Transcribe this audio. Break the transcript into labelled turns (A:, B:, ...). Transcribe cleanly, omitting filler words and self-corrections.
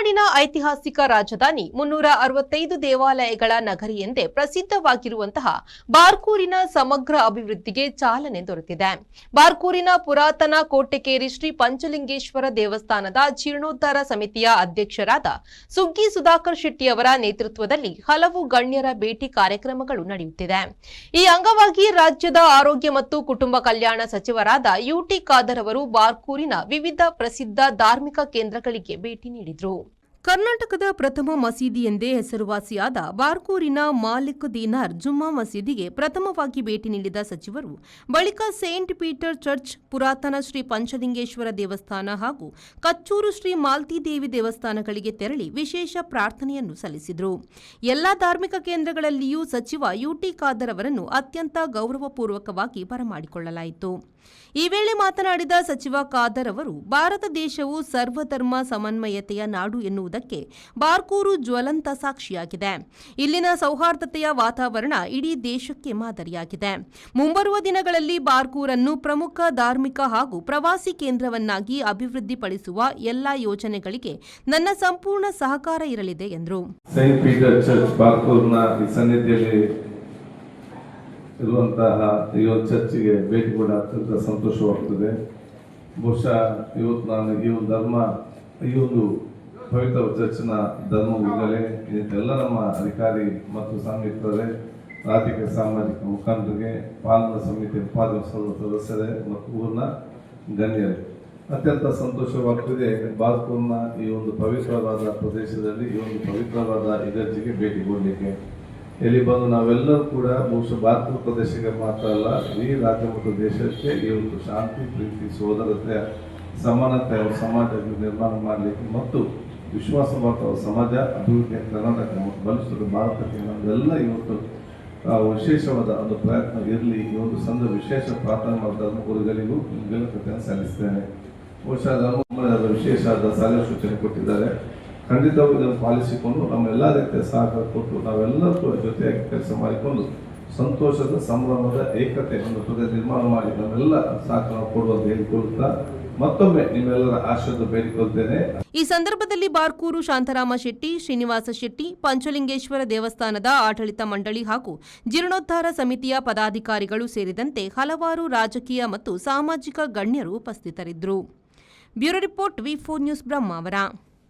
A: ತಮಿಳುನಾಡಿನ ಐತಿಹಾಸಿಕ ರಾಜಧಾನಿ 365 ದೇವಾಲಯಗಳ ನಗರಿ ಎಂದೇ ಪ್ರಸಿದ್ಧವಾಗಿರುವಂತಹ ಬಾರ್ಕೂರಿನ ಸಮಗ್ರ ಅಭಿವೃದ್ಧಿಗೆ ಚಾಲನೆ ದೊರೆತಿದೆ. ಬಾರ್ಕೂರಿನ ಪುರಾತನ ಕೋಟೆಕೇರಿ ಶ್ರೀ ಪಂಚಲಿಂಗೇಶ್ವರ ದೇವಸ್ಥಾನದ ಜೀರ್ಣೋದ್ಧಾರ ಸಮಿತಿಯ ಅಧ್ಯಕ್ಷರಾದ ಸುಗ್ಗಿ ಸುಧಾಕರ್ ಶೆಟ್ಟಿ ಅವರ ನೇತೃತ್ವದಲ್ಲಿ ಹಲವು ಗಣ್ಯರ ಭೇಟಿ ಕಾರ್ಯಕ್ರಮಗಳು ನಡೆಯುತ್ತಿದೆ. ಈ ಅಂಗವಾಗಿ ರಾಜ್ಯದ ಆರೋಗ್ಯ ಮತ್ತು ಕುಟುಂಬ ಕಲ್ಯಾಣ ಸಚಿವರಾದ ಯುಟಿ ಖಾದರ್ ಅವರು ಬಾರ್ಕೂರಿನ ವಿವಿಧ ಪ್ರಸಿದ್ಧ ಧಾರ್ಮಿಕ ಕೇಂದ್ರಗಳಿಗೆ ಭೇಟಿ ನೀಡಿದರು. ಕರ್ನಾಟಕದ ಪ್ರಥಮ ಮಸೀದಿ ಎಂದೇ ಹೆಸರುವಾಸಿಯಾದ ಬಾರ್ಕೂರಿನ ಮಾಲಿಕ್ ದೀನಾರ್ ಜುಮ್ಮಾ ಮಸೀದಿಗೆ ಪ್ರಥಮವಾಗಿ ಭೇಟಿ ನೀಡಿದ ಸಚಿವರು ಬಳಿಕ ಸೇಂಟ್ ಪೀಟರ್ ಚರ್ಚ್, ಪುರಾತನ ಶ್ರೀ ಪಂಚಲಿಂಗೇಶ್ವರ ದೇವಸ್ಥಾನ ಹಾಗೂ ಕಚ್ಚೂರು ಶ್ರೀ ಮಾಲ್ತಿದೇವಿ ದೇವಸ್ಥಾನಗಳಿಗೆ ತೆರಳಿ ವಿಶೇಷ ಪ್ರಾರ್ಥನೆಯನ್ನು ಸಲ್ಲಿಸಿದರು. ಎಲ್ಲಾ ಧಾರ್ಮಿಕ ಕೇಂದ್ರಗಳಲ್ಲಿಯೂ ಸಚಿವ ಯುಟಿ ಖಾದರ್ ಅವರನ್ನು ಅತ್ಯಂತ ಗೌರವಪೂರ್ವಕವಾಗಿ ಬರಮಾಡಿಕೊಳ್ಳಲಾಯಿತು. ಈ ವೇಳೆ ಮಾತನಾಡಿದ ಸಚಿವ ಖಾದರ್ ಅವರು, ಭಾರತ ದೇಶವು ಸರ್ವಧರ್ಮ ಸಮನ್ವಯತೆಯ ನಾಡು ಎನ್ನುವುದಕ್ಕೆ ಬಾರ್ಕೂರು ಜ್ವಲಂತ ಸಾಕ್ಷಿಯಾಗಿದೆ. ಇಲ್ಲಿನ ಸೌಹಾರ್ದತೆಯ ವಾತಾವರಣ ಇಡೀ ದೇಶಕ್ಕೆ ಮಾದರಿಯಾಗಿದೆ. ಮುಂಬರುವ ದಿನಗಳಲ್ಲಿ ಬಾರ್ಕೂರನ್ನು ಪ್ರಮುಖ ಧಾರ್ಮಿಕ ಹಾಗೂ ಪ್ರವಾಸಿ ಕೇಂದ್ರವನ್ನಾಗಿ ಅಭಿವೃದ್ಧಿಪಡಿಸುವ ಎಲ್ಲಾ ಯೋಜನೆಗಳಿಗೆ ನನ್ನ ಸಂಪೂರ್ಣ ಸಹಕಾರ ಇರಲಿದೆ ಎಂದರು.
B: ಸೇಂಟ್ ಪೀಟರ್ ಚರ್ಚ್ ಬಾರ್ಕೂರ್ನ ಸನ್ನಿಧಿಯಲ್ಲಿ ಇರುವಂತಹ ಈ ಒಂದು ಚರ್ಚಿಗೆ ಭೇಟಿ ಕೂಡ ಅತ್ಯಂತ ಸಂತೋಷವಾಗ್ತದೆ. ಬಹುಶಃ ಇವತ್ತು ನಾನು ಈ ಒಂದು ಪವಿತ್ರ ಚರ್ಚಿನ ಧರ್ಮವಿಲ್ಲದೆ ಎಲ್ಲ ನಮ್ಮ ಅಧಿಕಾರಿ ಮತ್ತು ಸಂಘಿತರೇ, ಆರ್ಥಿಕ ಸಾಮಾಜಿಕ ಮುಖಂಡರಿಗೆ, ಪಾಲನಾ ಸಮಿತಿ ಉಪಾಧ್ಯಕ್ಷ ಸದಸ್ಯರೇ ಮತ್ತು ಊರಿನ ಗಣ್ಯರೇ ಅತ್ಯಂತ ಸಂತೋಷವಾಗ್ತಿದೆ. ಬಾರ್ಕೂರ್ನ ಈ ಒಂದು ಪವಿತ್ರವಾದ ಪ್ರದೇಶದಲ್ಲಿ ಈ ಒಂದು ಪವಿತ್ರವಾದ ಇಗರ್ಜಿಗೆ ಭೇಟಿ ಕೊಡಲಿಕ್ಕೆ ಇಲ್ಲಿ ಬಂದು ನಾವೆಲ್ಲರೂ ಕೂಡ ಬಹುಶಃ ಬಾರ್ಕೂರ್ ಪ್ರದೇಶಕ್ಕೆ ಮಾತ್ರ ಅಲ್ಲ, ಇಡೀ ರಾಜ್ಯ ಮತ್ತು ದೇಶಕ್ಕೆ ಈ ಒಂದು ಶಾಂತಿ, ಪ್ರೀತಿ, ಸೋದರತೆ, ಸಮಾನತೆ ಸಮಾಜ ನಿರ್ಮಾಣ ಮಾಡಲಿಕ್ಕೆ ಮತ್ತು ವಿಶ್ವಾಸವಾದ ಸಮಾಜ ಅಭಿವೃದ್ಧಿ ಕರ್ನಾಟಕ ಮತ್ತು ಬಲಿಷ್ಠ ಭಾರತಕ್ಕೆ ನಮ್ಮೆಲ್ಲ ಇವತ್ತು ವಿಶೇಷವಾದ ಒಂದು ಪ್ರಯತ್ನ ಇರಲಿ. ಈ ಒಂದು ಸಂದ ವಿಶೇಷ ಪ್ರಾರ್ಥನೆ ಮಾಡಿದ ಧರ್ಮಗುರುಗಳಿಗೂ ಕೃತಜ್ಞತೆ ಸಲ್ಲಿಸ್ತೇನೆ. ಬಹುಶಃ ಧರ್ಮಗುರುಗಳ ವಿಶೇಷವಾದ ಸಲಹೆ ಸೂಚನೆ ಕೊಟ್ಟಿದ್ದಾರೆ. ಖಂಡಿತವಾಗಿ ಇದನ್ನು ಪಾಲಿಸಿಕೊಂಡು ನಮ್ಮೆಲ್ಲ ರೀತಿಯ ಸಹಕಾರ ಕೊಟ್ಟು ನಾವೆಲ್ಲರೂ ಜೊತೆಯಾಗಿ ಕೆಲಸ ಮಾಡಿಕೊಂಡು ಸಂತೋಷದ, ಸಂಭ್ರಮದ, ಏಕತೆ ಒಂದು ನಿರ್ಮಾಣ ಮಾಡಿ ನಮ್ಮೆಲ್ಲ ಸಹಕಾರ ಕೊಡುವಂತ ಹೇಳಿಕೊಳ್ಳುತ್ತಾ ಮತ್ತೊಮ್ಮೆ ನಿಮ್ಮೆಲ್ಲರ ಆಶೀರ್ವಾದ ಬೇಡಿಕೊಳ್ಳುತ್ತೇನೆ.
A: ಈ ಸಂದರ್ಭದಲ್ಲಿ ಬಾರ್ಕೂರು ಶಾಂತರಾಮ ಶೆಟ್ಟಿ, ಶ್ರೀನಿವಾಸ ಶೆಟ್ಟಿ, ಪಂಚಲಿಂಗೇಶ್ವರ ದೇವಸ್ಥಾನದ ಆಡಳಿತ ಮಂಡಳಿ ಹಾಗೂ ಜೀರ್ಣೋದ್ಧಾರ ಸಮಿತಿಯ ಪದಾಧಿಕಾರಿಗಳು ಸೇರಿದಂತೆ ಹಲವಾರು ರಾಜಕೀಯ ಮತ್ತು ಸಾಮಾಜಿಕ ಗಣ್ಯರು ಉಪಸ್ಥಿತರಿದ್ದರು. ಬ್ಯೂರೋ ರಿಪೋರ್ಟ್, ವಿ4 ನ್ಯೂಸ್, ಬ್ರಹ್ಮಾವರ.